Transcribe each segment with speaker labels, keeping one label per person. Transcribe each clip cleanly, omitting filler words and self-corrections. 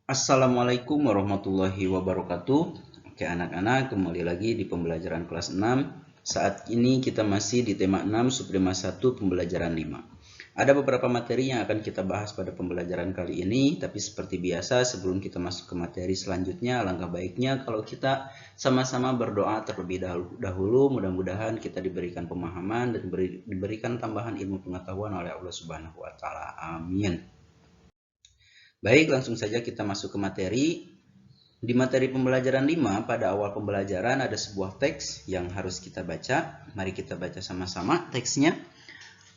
Speaker 1: Assalamualaikum warahmatullahi wabarakatuh. Oke anak-anak, kembali lagi di pembelajaran kelas 6. Saat ini kita masih di tema 6 subtema 1 pembelajaran 5. Ada beberapa materi yang akan kita bahas pada pembelajaran kali ini, tapi seperti biasa sebelum kita masuk ke materi selanjutnya, alangkah baiknya kalau kita sama-sama berdoa terlebih dahulu. Mudah-mudahan kita diberikan pemahaman dan diberikan tambahan ilmu pengetahuan oleh Allah Subhanahu wa taala. Amin. Baik, langsung saja kita masuk ke materi. Di materi pembelajaran 5, pada awal pembelajaran ada sebuah teks yang harus kita baca. Mari kita baca sama-sama teksnya.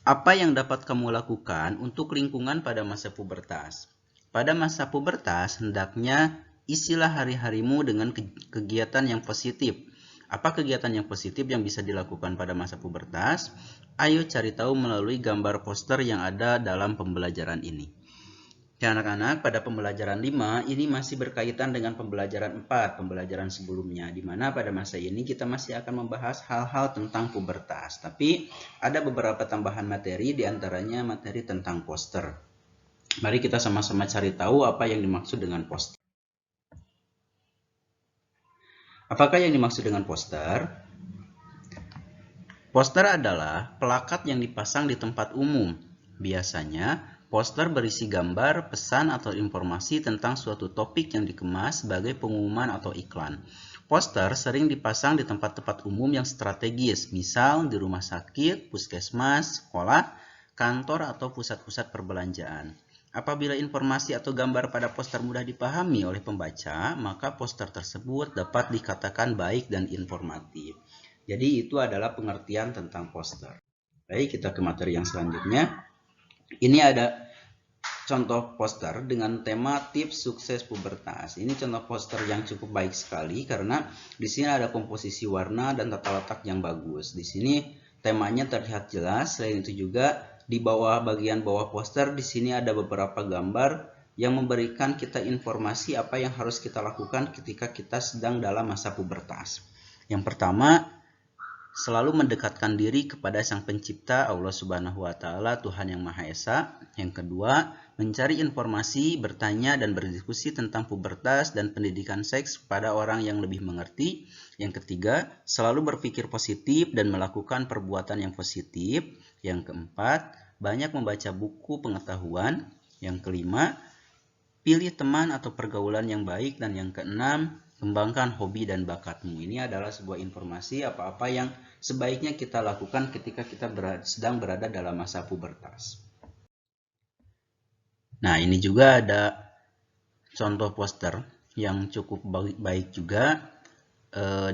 Speaker 1: Apa yang dapat kamu lakukan untuk lingkungan pada masa pubertas? Pada masa pubertas, hendaknya isilah hari-harimu dengan kegiatan yang positif. Apa kegiatan yang positif yang bisa dilakukan pada masa pubertas? Ayo cari tahu melalui gambar poster yang ada dalam pembelajaran ini. Ya anak-anak, pada pembelajaran 5 ini masih berkaitan dengan pembelajaran 4, pembelajaran sebelumnya, di mana pada masa ini kita masih akan membahas hal-hal tentang pubertas. Tapi ada beberapa tambahan materi, diantaranya materi tentang poster. Mari kita sama-sama cari tahu apa yang dimaksud dengan poster. Apakah yang dimaksud dengan poster? Poster adalah plakat yang dipasang di tempat umum. Biasanya, poster berisi gambar, pesan, atau informasi tentang suatu topik yang dikemas sebagai pengumuman atau iklan. Poster sering dipasang di tempat-tempat umum yang strategis, misal di rumah sakit, puskesmas, sekolah, kantor, atau pusat-pusat perbelanjaan. Apabila informasi atau gambar pada poster mudah dipahami oleh pembaca, maka poster tersebut dapat dikatakan baik dan informatif. Jadi itu adalah pengertian tentang poster. Baik, kita ke materi yang selanjutnya. Ini ada contoh poster dengan tema tips sukses pubertas. Ini contoh poster yang cukup baik sekali karena di sini ada komposisi warna dan tata letak yang bagus. Di sini temanya terlihat jelas. Selain itu juga di bawah bagian bawah poster di sini ada beberapa gambar yang memberikan kita informasi apa yang harus kita lakukan ketika kita sedang dalam masa pubertas. Yang pertama, selalu mendekatkan diri kepada Sang Pencipta Allah Subhanahu wa taala, Tuhan yang Maha Esa. Yang kedua, mencari informasi, bertanya dan berdiskusi tentang pubertas dan pendidikan seks pada orang yang lebih mengerti. Yang ketiga, selalu berpikir positif dan melakukan perbuatan yang positif. Yang keempat, banyak membaca buku pengetahuan. Yang kelima, pilih teman atau pergaulan yang baik. Dan yang keenam, kembangkan hobi dan bakatmu. Ini adalah sebuah informasi apa-apa yang sebaiknya kita lakukan ketika kita sedang berada dalam masa pubertas. Nah, ini juga ada contoh poster yang cukup baik juga.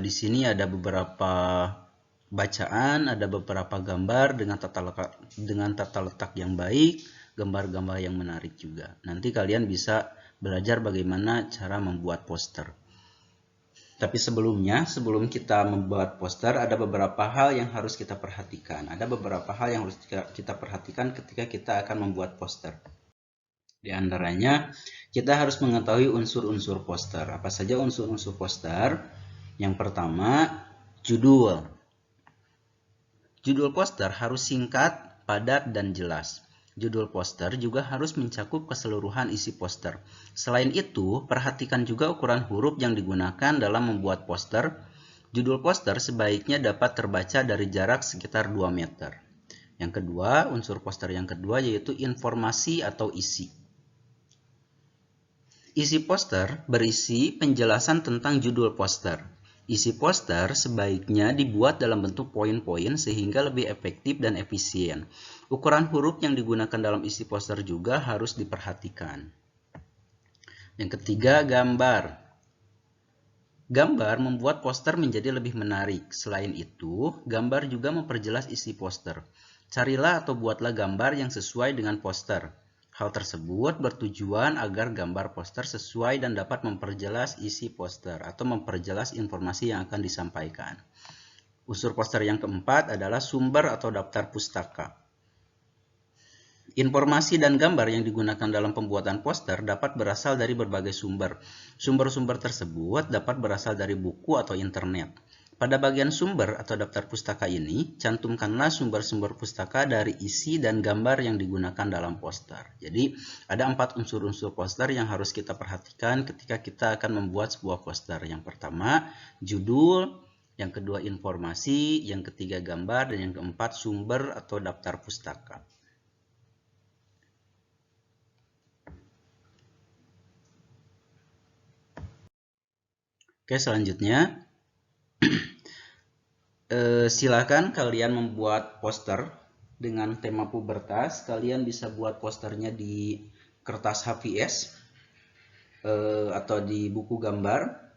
Speaker 1: Di sini ada beberapa bacaan, ada beberapa gambar dengan tata letak yang baik, gambar-gambar yang menarik juga. Nanti kalian bisa belajar bagaimana cara membuat poster. Tapi sebelumnya, sebelum kita membuat poster, ada beberapa hal yang harus kita perhatikan. Ada beberapa hal yang harus kita perhatikan ketika kita akan membuat poster. Di antaranya, kita harus mengetahui unsur-unsur poster. Apa saja unsur-unsur poster? Yang pertama, judul. Judul poster harus singkat, padat, dan jelas. Judul poster juga harus mencakup keseluruhan isi poster. Selain itu, perhatikan juga ukuran huruf yang digunakan dalam membuat poster. Judul poster sebaiknya dapat terbaca dari jarak sekitar 2 meter. Yang kedua, unsur poster yang kedua yaitu informasi atau isi. Isi poster berisi penjelasan tentang judul poster. Isi poster sebaiknya dibuat dalam bentuk poin-poin sehingga lebih efektif dan efisien. Ukuran huruf yang digunakan dalam isi poster juga harus diperhatikan. Yang ketiga, gambar. Gambar membuat poster menjadi lebih menarik. Selain itu, gambar juga memperjelas isi poster. Carilah atau buatlah gambar yang sesuai dengan poster. Hal tersebut bertujuan agar gambar poster sesuai dan dapat memperjelas isi poster atau memperjelas informasi yang akan disampaikan. Unsur poster yang keempat adalah sumber atau daftar pustaka. Informasi dan gambar yang digunakan dalam pembuatan poster dapat berasal dari berbagai sumber. Sumber-sumber tersebut dapat berasal dari buku atau internet. Pada bagian sumber atau daftar pustaka ini, cantumkanlah sumber-sumber pustaka dari isi dan gambar yang digunakan dalam poster. Jadi, ada 4 unsur-unsur poster yang harus kita perhatikan ketika kita akan membuat sebuah poster. Yang pertama, judul, yang kedua informasi, yang ketiga gambar, dan yang keempat sumber atau daftar pustaka. Oke, selanjutnya silakan kalian membuat poster dengan tema pubertas. Kalian bisa buat posternya di kertas HVS atau di buku gambar.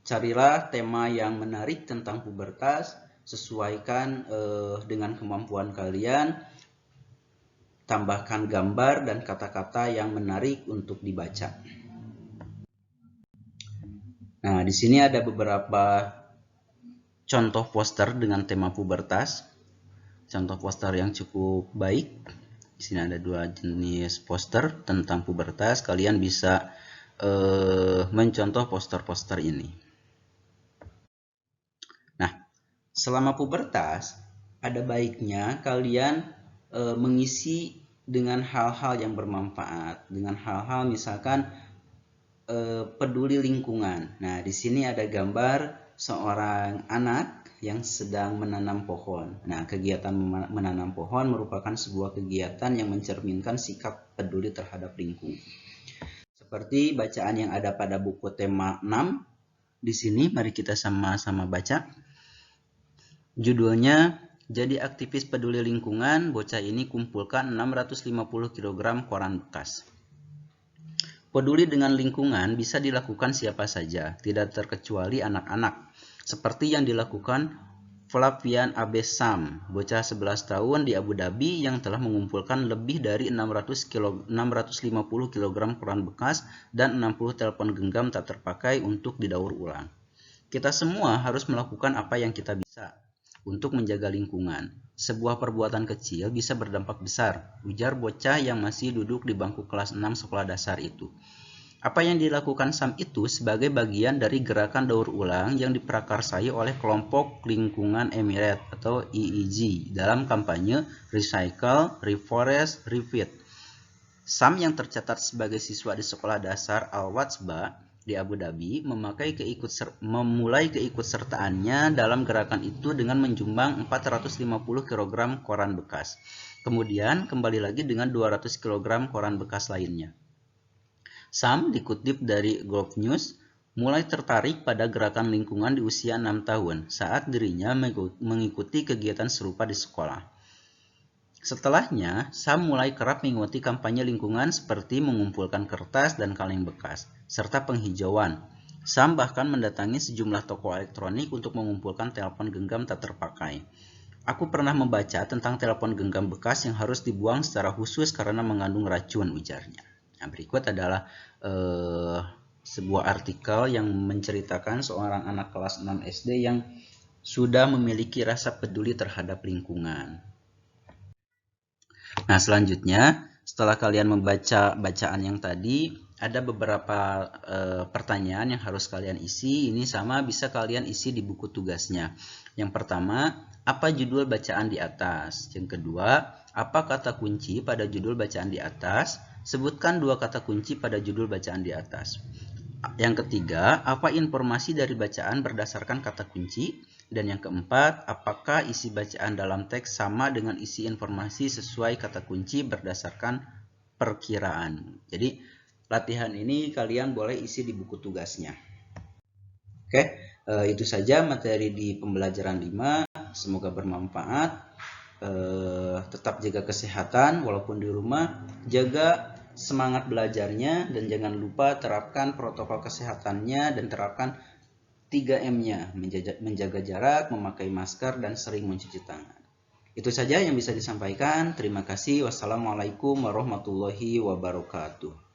Speaker 1: Carilah tema yang menarik tentang pubertas, sesuaikan dengan kemampuan kalian. Tambahkan gambar dan kata-kata yang menarik untuk dibaca. Nah, di sini ada beberapa contoh poster dengan tema pubertas. Contoh poster yang cukup baik. Di sini ada 2 jenis poster tentang pubertas. Kalian bisa mencontoh poster-poster ini. Nah, selama pubertas, ada baiknya kalian mengisi dengan hal-hal yang bermanfaat. Dengan hal-hal misalkan peduli lingkungan. Nah, di sini ada gambar seorang anak yang sedang menanam pohon. Nah, kegiatan menanam pohon merupakan sebuah kegiatan yang mencerminkan sikap peduli terhadap lingkungan. Seperti bacaan yang ada pada buku tema 6. Di sini mari kita sama-sama baca. Judulnya, Jadi Aktivis Peduli Lingkungan, bocah ini kumpulkan 650 kg koran bekas. Peduli dengan lingkungan bisa dilakukan siapa saja, tidak terkecuali anak-anak. Seperti yang dilakukan Flavian Abesam, bocah 11 tahun di Abu Dhabi yang telah mengumpulkan lebih dari 650 kg koran bekas dan 60 telepon genggam tak terpakai untuk didaur ulang. Kita semua harus melakukan apa yang kita bisa untuk menjaga lingkungan. Sebuah perbuatan kecil bisa berdampak besar, ujar bocah yang masih duduk di bangku kelas 6 sekolah dasar itu. Apa yang dilakukan Sam itu sebagai bagian dari gerakan daur ulang yang diprakarsai oleh kelompok lingkungan Emirat atau EEG dalam kampanye Recycle, Reforest, Refit. Sam yang tercatat sebagai siswa di sekolah dasar Al-Watsba di Abu Dhabi memulai keikutsertaannya dalam gerakan itu dengan menjumbang 450 kg koran bekas. Kemudian kembali lagi dengan 200 kg koran bekas lainnya. Sam dikutip dari Gulf News mulai tertarik pada gerakan lingkungan di usia 6 tahun saat dirinya mengikuti kegiatan serupa di sekolah. Setelahnya, Sam mulai kerap mengikuti kampanye lingkungan seperti mengumpulkan kertas dan kaleng bekas, serta penghijauan. Sam bahkan mendatangi sejumlah toko elektronik untuk mengumpulkan telepon genggam tak terpakai. Aku pernah membaca tentang telepon genggam bekas yang harus dibuang secara khusus karena mengandung racun, ujarnya. Nah, berikut adalah sebuah artikel yang menceritakan seorang anak kelas 6 SD yang sudah memiliki rasa peduli terhadap lingkungan. Nah, selanjutnya setelah kalian membaca bacaan yang tadi, ada beberapa pertanyaan yang harus kalian isi. Ini sama bisa kalian isi di buku tugasnya. Yang pertama, apa judul bacaan di atas? Yang kedua, apa kata kunci pada judul bacaan di atas? Sebutkan 2 kata kunci pada judul bacaan di atas. Yang ketiga, apa informasi dari bacaan berdasarkan kata kunci? Dan yang keempat, apakah isi bacaan dalam teks sama dengan isi informasi sesuai kata kunci berdasarkan perkiraan? Jadi, latihan ini kalian boleh isi di buku tugasnya. Oke, itu saja materi di pembelajaran 5. Semoga bermanfaat. Tetap jaga kesehatan walaupun di rumah. Jaga semangat belajarnya dan jangan lupa terapkan protokol kesehatannya dan terapkan 3M-nya, menjaga jarak, memakai masker, dan sering mencuci tangan. Itu saja yang bisa disampaikan. Terima kasih. Wassalamualaikum warahmatullahi wabarakatuh.